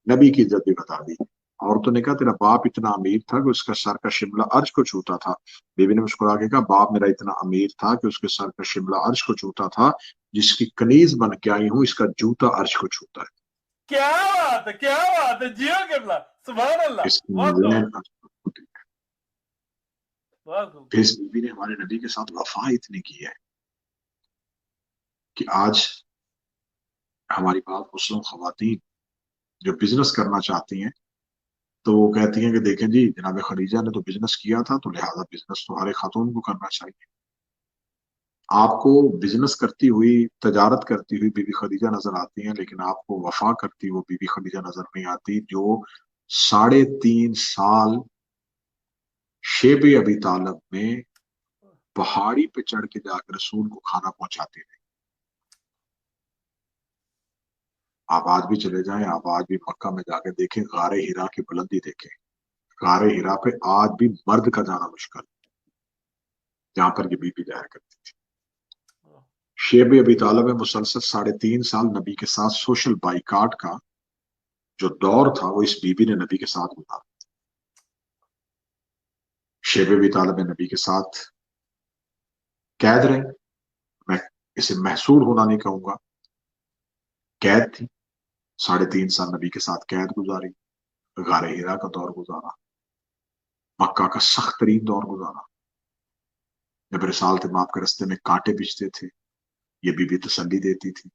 نبی کی عزت بھی بتا دی۔ عورتوں نے کہا تیرا باپ اتنا امیر تھا کہ اس کا سر کا شملہ عرش کو چھوتا تھا۔ بی بی نے مسکرا کے کہا باپ میرا اتنا امیر تھا کہ اس کے سر کا شملہ عرش کو چھوتا تھا، جس کی کنیز بن کے آئی ہوں، اس کا جوتا عرش کو چھوتا ہے۔ کیا بات ہے، کیا بات ہے، جیو قبلہ، سبحان اللہ، اس بہت نے خوب۔ پھر اس بی بی نے ہمارے نبی کے ساتھ وفا اتنی کی ہے کہ آج ہماری بات مسلم خواتین جو بزنس کرنا چاہتی ہیں تو وہ کہتی ہیں کہ دیکھیں جی، جناب خدیجہ نے تو بزنس کیا تھا، تو لہٰذا بزنس تو ہر ایک خاتون کو کرنا چاہیے۔ آپ کو بزنس کرتی ہوئی، تجارت کرتی ہوئی بی بی خدیجہ نظر آتی ہیں، لیکن آپ کو وفا کرتی وہ بی بی خدیجہ نظر نہیں آتی، جو 3.5 سال شیب ابی طالب میں پہاڑی پہ چڑھ کے جا کے رسول کو کھانا پہنچاتی رہی۔ آپ آج بھی چلے جائیں، آپ آج بھی مکہ میں جا کے دیکھیں، غار ہرا کی بلندی دیکھیں، غار ہرا پہ آج بھی مرد کا جانا مشکل، جہاں پر یہ بی بی جایا کرتی تھی۔ شیب ابی طالب میں مسلسل 3.5 سال نبی کے ساتھ سوشل بائیکاٹ کا جو دور تھا وہ اس بی بی نے نبی کے ساتھ گزارا۔ شیب ابی طالب نبی کے ساتھ قید رہے، میں اسے محصور ہونا نہیں کہوں گا، قید تھی، 3.5 سال نبی کے ساتھ قید گزاری، غار ہرا کا دور گزارا، مکہ کا سخت ترین دور گزارا، جب رسالت باپ کے رستے میں کانٹے بچتے تھے یہ بی بی تسلی دیتی تھی،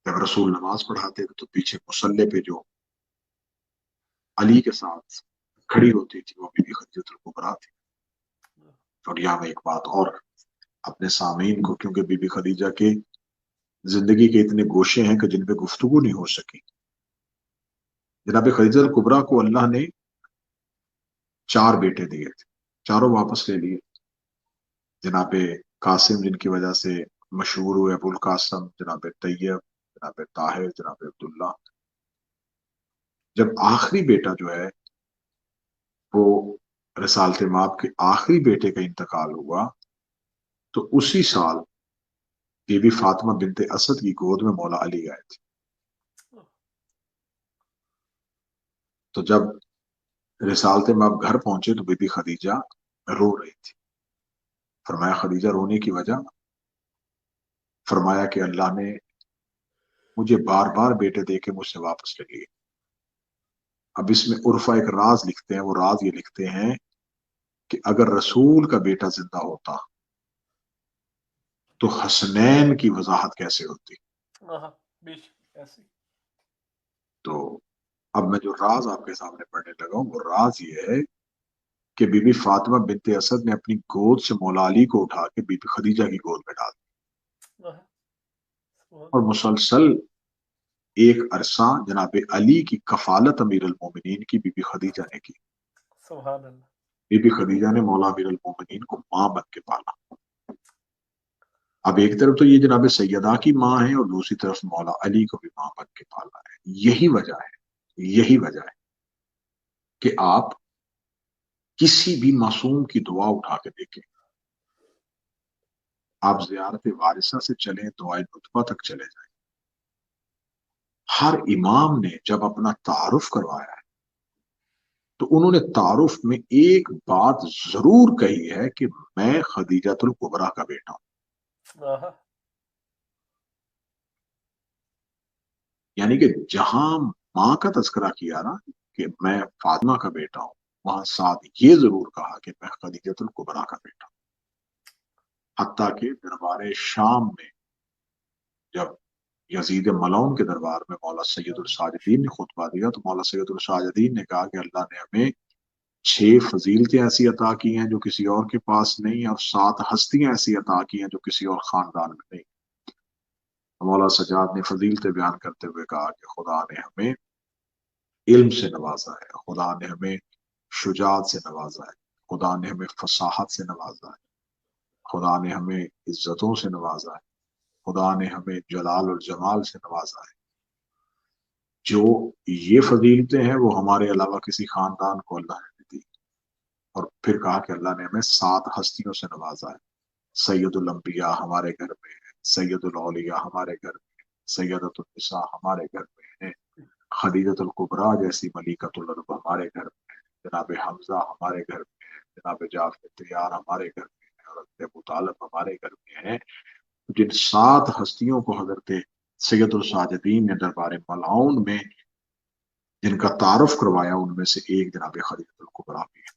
جب رسول نماز پڑھاتے تھے تو پیچھے مصلے پہ جو علی کے ساتھ کھڑی ہوتی تھی وہ بی بی خدیجہ الکبریٰ تھی۔ اور یہاں میں ایک بات اور اپنے سامعین کو، کیونکہ بی بی خدیجہ کے زندگی کے اتنے گوشے ہیں کہ جن پہ گفتگو نہیں ہو سکی۔ جناب خدیجہ الکبریٰ کو اللہ نے 4 بیٹے دیے تھے، چاروں واپس لے لیے۔ جناب قاسم جن کی وجہ سے مشہور ہوئے، ابو القاسم، جناب طیب، جناب طاہر، جناب عبداللہ۔ جب آخری بیٹا جو ہے وہ رسالت مآب کے آخری بیٹے کا انتقال ہوا تو اسی سال بی بی فاطمہ بنت اسد کی گود میں مولا علی آئے تھے۔ تو جب رسالت مآب گھر پہنچے تو بی بی خدیجہ رو رہی تھی۔ فرمایا خدیجہ رونے کی وجہ؟ فرمایا کہ اللہ نے مجھے بار بار بیٹے دے کے مجھ سے واپس لے لیے۔ اب اس میں عرفہ ایک راز لکھتے ہیں، وہ راز یہ لکھتے ہیں کہ اگر رسول کا بیٹا زندہ ہوتا تو حسنین کی وضاحت کیسے ہوتی۔ تو اب میں جو راز آپ کے سامنے پڑھنے لگا ہوں وہ راز یہ ہے کہ بی بی فاطمہ بنت اسد نے اپنی گود سے مولا علی کو اٹھا کے بی بی خدیجہ کی گود میں ڈال دیا اور مسلسل ایک عرصہ جناب علی کی کفالت امیر المومنین کی بی بی خدیجہ نے کی. سبحان اللہ. بی بی خدیجہ نے مولا امیر المومنین کو ماں بن کے پالا. اب ایک طرف تو یہ جناب سیدہ کی ماں ہے اور دوسری طرف مولا علی کو بھی ماں بن کے پالا ہے. یہی وجہ ہے کہ آپ کسی بھی معصوم کی دعا اٹھا کے دیکھیں. آپ زیارت وارثہ سے چلیں دعائے نطفہ تک چلے جائیں. ہر امام نے جب اپنا تعارف کروایا ہے تو انہوں نے تعارف میں ایک بات ضرور کہی ہے کہ میں خدیجۃ الکبریٰ کا بیٹا ہوں. یعنی کہ جہاں ماں کا تذکرہ کیا نا کہ میں فاطمہ کا بیٹا ہوں وہاں ساتھ یہ ضرور کہا کہ میں خدیجۃ الکبریٰ کا بیٹا ہوں. حتیٰ کہ دربار شام میں جب یزید ملعون کے دربار میں مولا سید الساجدین نے خطبہ دیا تو مولا سید الساجدین نے کہا کہ اللہ نے ہمیں 6 فضیلتیں ایسی عطا کی ہیں جو کسی اور کے پاس نہیں اور 7 ہستیاں ایسی عطا کی ہیں جو کسی اور خاندان میں نہیں. مولا سجاد نے فضیلتیں بیان کرتے ہوئے کہا کہ خدا نے ہمیں علم سے نوازا ہے, خدا نے ہمیں شجاعت سے نوازا ہے, خدا نے ہمیں فصاحت سے نوازا ہے, خدا نے ہمیں عزتوں سے نوازا ہے, خدا نے ہمیں جلال اور جمال سے نوازا ہے. جو یہ فضیلتیں ہیں وہ ہمارے علاوہ کسی خاندان کو اللہ نے دی. اور پھر کہا کہ اللہ نے ہمیں 7 ہستیوں سے نوازا ہے. سید الانبیاء ہمارے گھر میں ہے, سید الاولیاء ہمارے گھر میں ہے, سیدۃ النساء ہمارے گھر میں ہے, خدیجۃ الکبریٰ جیسی ملیکۃ العرب ہمارے گھر میں ہے, جناب حمزہ ہمارے گھر میں ہے, جناب جعفر طیار ہمارے گھر میں ہے, اور ابو طالب ہمارے گھر میں ہے. جن 7 ہستیوں کو حضرت سید الساجدین نے دربار ملعون میں جن کا تعارف کروایا ان میں سے ایک جناب خدیجۃ الکبریٰ بھی ہے.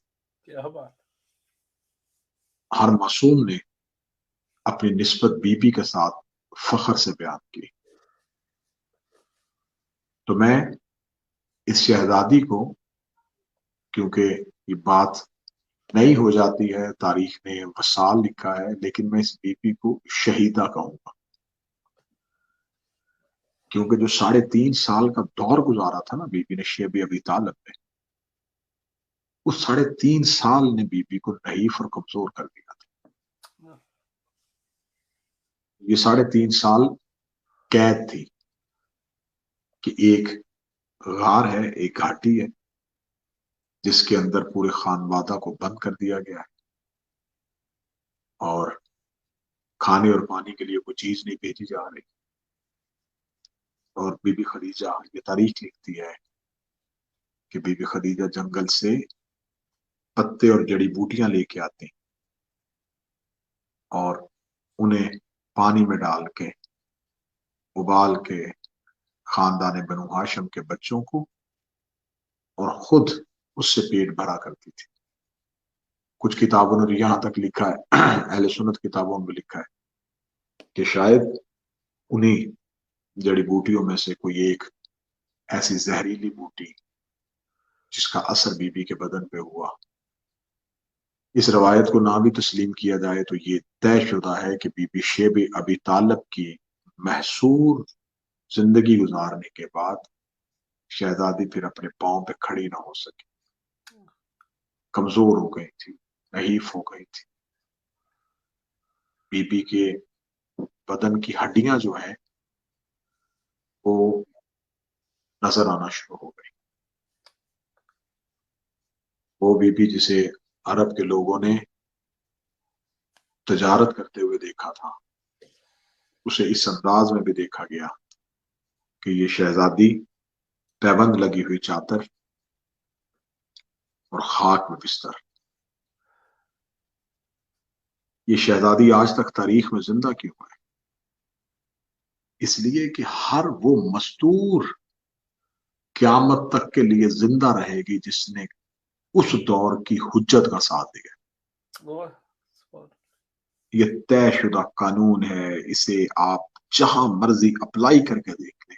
کیا بات. ہر معصوم نے اپنی نسبت بی بی کے ساتھ فخر سے بیان کی. تو میں اس شہزادی کو, کیونکہ یہ بات نہیں ہو جاتی ہے, تاریخ نے وصال لکھا ہے, لیکن میں اس بی بی کو شہیدہ کہوں گا کیونکہ جو 3.5 سال کا دور گزارا تھا نا بی بی نے شیب ابی طالب میں, اس 3.5 سال نے بی بی کو نحیف اور کمزور کر دیا تھا. یہ 3.5 سال قید تھی کہ ایک غار ہے, ایک گھاٹی ہے جس کے اندر پورے خانوادہ کو بند کر دیا گیا ہے اور کھانے اور پانی کے لیے کوئی چیز نہیں بھیجی جا رہی. اور بی بی خدیجہ, یہ تاریخ لکھتی ہے کہ بی بی خدیجہ جنگل سے پتے اور جڑی بوٹیاں لے کے آتی اور انہیں پانی میں ڈال کے ابال کے خاندان بنو ہاشم کے بچوں کو اور خود اس سے پیٹ بھرا کرتی تھی. کچھ کتابوں نے یہاں تک لکھا ہے, اہل سنت کتابوں میں لکھا ہے کہ شاید انہی جڑی بوٹیوں میں سے کوئی ایک ایسی زہریلی بوٹی جس کا اثر بی بی کے بدن پہ ہوا. اس روایت کو نہ بھی تسلیم کیا جائے تو یہ طے شدہ ہے کہ بی بی شیب ابی طالب کی محصور زندگی گزارنے کے بعد شہزادی پھر اپنے پاؤں پہ کھڑی نہ ہو سکی, کمزور ہو گئی تھی, نحیف ہو گئی تھی. بی بی کے بدن کی ہڈیاں جو ہیں وہ نظر آنا شروع ہو گئی. وہ بی بی جسے عرب کے لوگوں نے تجارت کرتے ہوئے دیکھا تھا, اسے اس انداز میں بھی دیکھا گیا کہ یہ شہزادی پیبند لگی ہوئی چادر اور خاک میں بستر. یہ شہزادی آج تک تاریخ میں زندہ کیوں ہے؟ اس لیے کہ ہر وہ مستور قیامت تک کے لیے زندہ رہے گی جس نے اس دور کی حجت کا ساتھ دیا. یہ طے شدہ قانون ہے, اسے آپ جہاں مرضی اپلائی کر کے دیکھ لیں.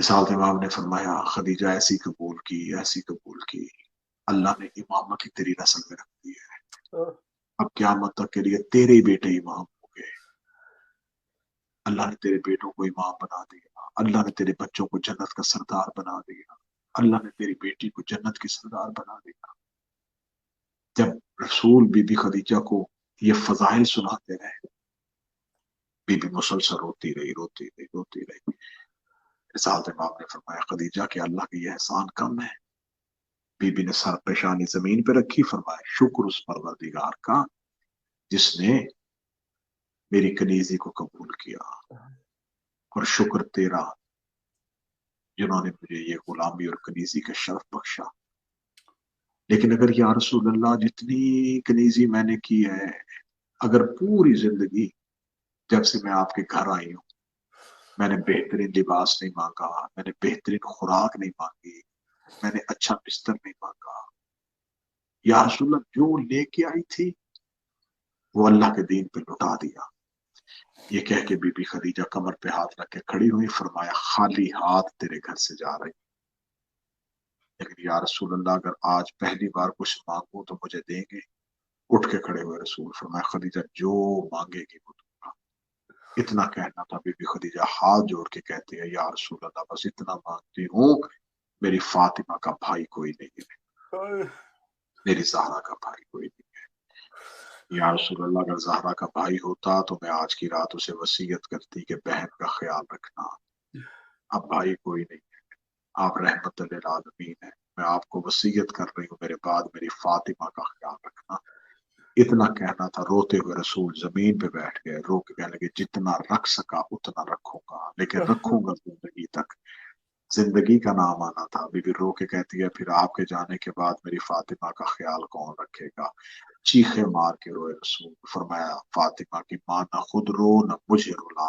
رسالت امام نے فرمایا خدیجہ ایسی قبول کی، ایسی قبول کی، اللہ نے امامہ کی تیری نسل میں رکھ دی ہے، اب قیامت تک کے لیے تیرے ہی بیٹے امام ہو گئے، اللہ نے تیرے بیٹوں کو امام بنا دیا، اللہ نے تیرے بچوں کو جنت کا سردار بنا دیا، اللہ نے تیری بیٹی کو جنت کی سردار بنا دیا۔ جب رسول بی بی خدیجہ کو یہ فضائل سناتے رہے، بی بی مسلسل روتی رہی، روتی رہی، روتی رہی۔ رسالت امام نے فرمایا خدیجہ کہ اللہ کا یہ احسان کم ہے؟ بی بی نے سر پیشانی زمین پہ رکھی، فرمایا شکر اس پروردگار کا جس نے میری کنیزی کو قبول کیا، اور شکر تیرا جنہوں نے مجھے یہ غلامی اور کنیزی کا شرف بخشا۔ لیکن اگر یا رسول اللہ جتنی کنیزی میں نے کی ہے، اگر پوری زندگی جب سے میں آپ کے گھر آئی ہوں میں نے بہترین لباس نہیں مانگا، میں نے بہترین خوراک نہیں مانگی، میں نے اچھا بستر نہیں مانگا، یا رسول اللہ جو لے کے آئی تھی وہ اللہ کے دین پہ لٹا دیا۔ یہ کہہ کے بی بی خدیجہ کمر پہ ہاتھ رکھ کے کھڑی ہوئی، فرمایا خالی ہاتھ تیرے گھر سے جا رہی، لیکن یا رسول اللہ اگر آج پہلی بار کچھ مانگوں تو مجھے دیں گے؟ اٹھ کے کھڑے ہوئے رسول، فرمایا خدیجہ جو مانگے گی وہ دوں گا۔ اتنا کہنا تھا، بی بی خدیجہ ہاتھ جوڑ کے کہتی ہے یا رسول اللہ بس اتنا مانگتی ہوں، میری فاطمہ کا بھائی کوئی نہیں ہے، میری زہرا کا بھائی کوئی نہیں ہے۔ یا رسول اللہ اگر زہرا کا بھائی ہوتا تو میں آج کی رات اسے وصیت کرتی کہ بہن کا خیال رکھنا، اب بھائی کوئی نہیں ہے، آپ رحمت للعالمین ہیں، میں آپ کو وصیت کر رہی ہوں میرے بعد میری فاطمہ کا خیال رکھنا۔ اتنا کہنا تھا، روتے ہوئے رسول زمین پہ بیٹھ گئے، رو کے کہنے لگے جتنا رکھ سکا اتنا رکھوں گا، لیکن رکھوں گا زندگی تک، زندگی کا نام آنا تھا۔ بی بی رو کے کہتی ہے پھر آپ کے جانے کے بعد میری فاطمہ کا خیال کون رکھے گا؟ چیخے مار کے روئے رسول، فرمایا فاطمہ کی ماں نہ خود رو نہ مجھے رلا،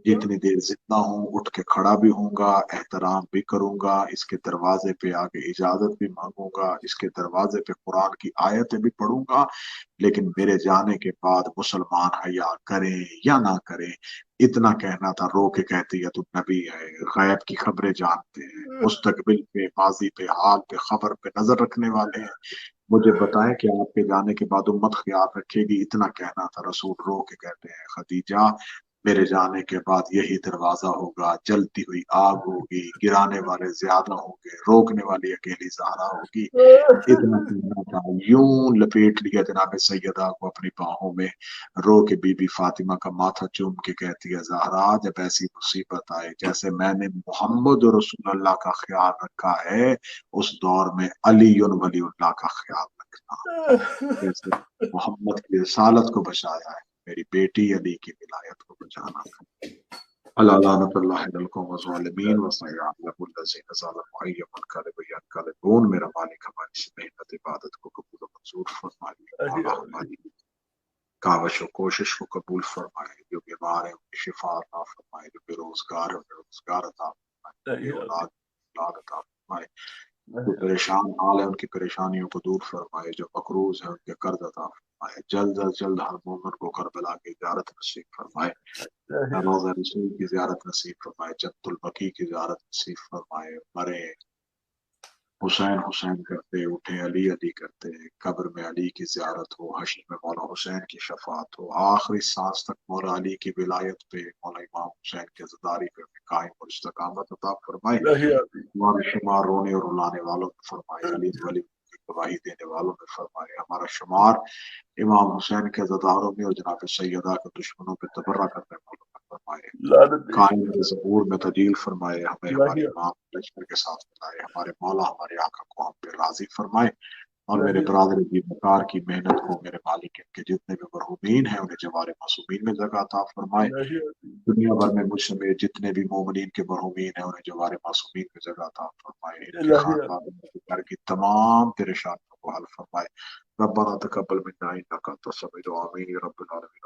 جتنی دیر زندہ ہوں اٹھ کے کھڑا بھی ہوں گا، احترام بھی کروں گا، اس کے دروازے پہ آ کے اجازت بھی مانگوں گا، اس کے دروازے پہ قرآن کی آیتیں بھی پڑھوں گا، لیکن میرے جانے کے بعد مسلمان حیا کریں یا نہ کریں۔ اتنا کہنا تھا، رو کے کہتی ہے تم نبی ہے، غیب کی خبریں جانتے ہیں، مستقبل پہ، ماضی پہ، حال پہ، خبر پہ نظر رکھنے والے ہیں، مجھے بتائیں کہ آپ کے جانے کے بعد امت خیال رکھے گی؟ اتنا کہنا تھا، رسول رو کے کہتے ہیں خدیجہ میرے جانے کے بعد یہی دروازہ ہوگا، جلتی ہوئی آگ ہوگی، گرانے والے زیادہ ہوں گے، روکنے والی اکیلی زہرا ہوگی۔ اتنا کہنا تھا، یوں لپیٹ لیا جناب سیدہ کو اپنی باہوں میں، رو کے بی بی فاطمہ کا ماتھا چوم کے کہتی ہے زہرا جب ایسی مصیبت آئے جیسے میں نے محمد رسول اللہ کا خیال رکھا ہے، اس دور میں علی ولی اللہ کا خیال رکھنا، جیسے محمد کی رسالت کو بچایا ہے میری بیٹی علی کی ولایت کو بچانا۔ اللہ لعنت اللہ علی القوم الظالمین وسيعلم الذين ظلموا أي منقلب ينقلبون۔ میرا مالک ہماری اس محنت عبادت کو قبول و منظور فرمائے، مولا ہماری کاوش و کوشش کو قبول فرمائے، جو بیمار ہیں ان کی شفا عطا فرمائے، جو بے روزگار ہیں انہیں روزگار عطا فرمائے، بے اولاد عطا فرمائے، جو پریشان حال ہے ان کی پریشانیوں کو دور فرمائے، جو مقروض ہیں ان کے قرض عطا فرمائے، جلد از جلد ہر مومن کو کربلا کی زیارت نصیب فرمائے، روضہ رسول کی زیارت نصیب فرمائے، جنت البقیع کی زیارت نصیب فرمائے، مرے حسین حسین کرتے اٹھے علی علی کرتے، قبر میں علی کی زیارت ہو، حشر میں مولا حسین کی شفاعت ہو، آخری سانس تک مولا علی کی ولایت پہ، مولا امام حسین کے زداری پہ قائم اور استقامت عطا فرمائے، ہمارا شمار رونے اور رلانے والوں میں فرمائے، علی ولی کی گواہی دینے والوں میں فرمائے، ہمارا شمار امام حسین کے زداروں میں اور جناب سیدہ کے دشمنوں پہ تبرہ کرنے والوں میں فرمائے، قائم ظہور میں تجلیل فرمائے، ہمیں ہمارے امام لشکر کے ساتھ ملائے، ہمارے مولا ہمارے آقا کو ہم پہ راضی فرمائے، اور میرے برادر کی بکار کی محنت کو میرے مالک کے جتنے بھی مرحومین ہیں انہیں جوار معصومین میں جگہ عطا فرمائے، دنیا بھر میں مجھ سمیت جتنے بھی مومنین کے مرحومین ہیں انہیں جوار معصومین میں جگہ عطا فرمائے، ان کے خاندان گھر کی تمام پریشانیوں کو حل فرمائے۔ ربنا تقبل منا انک انت السمیع العلیم، آمین یا رب العالمین۔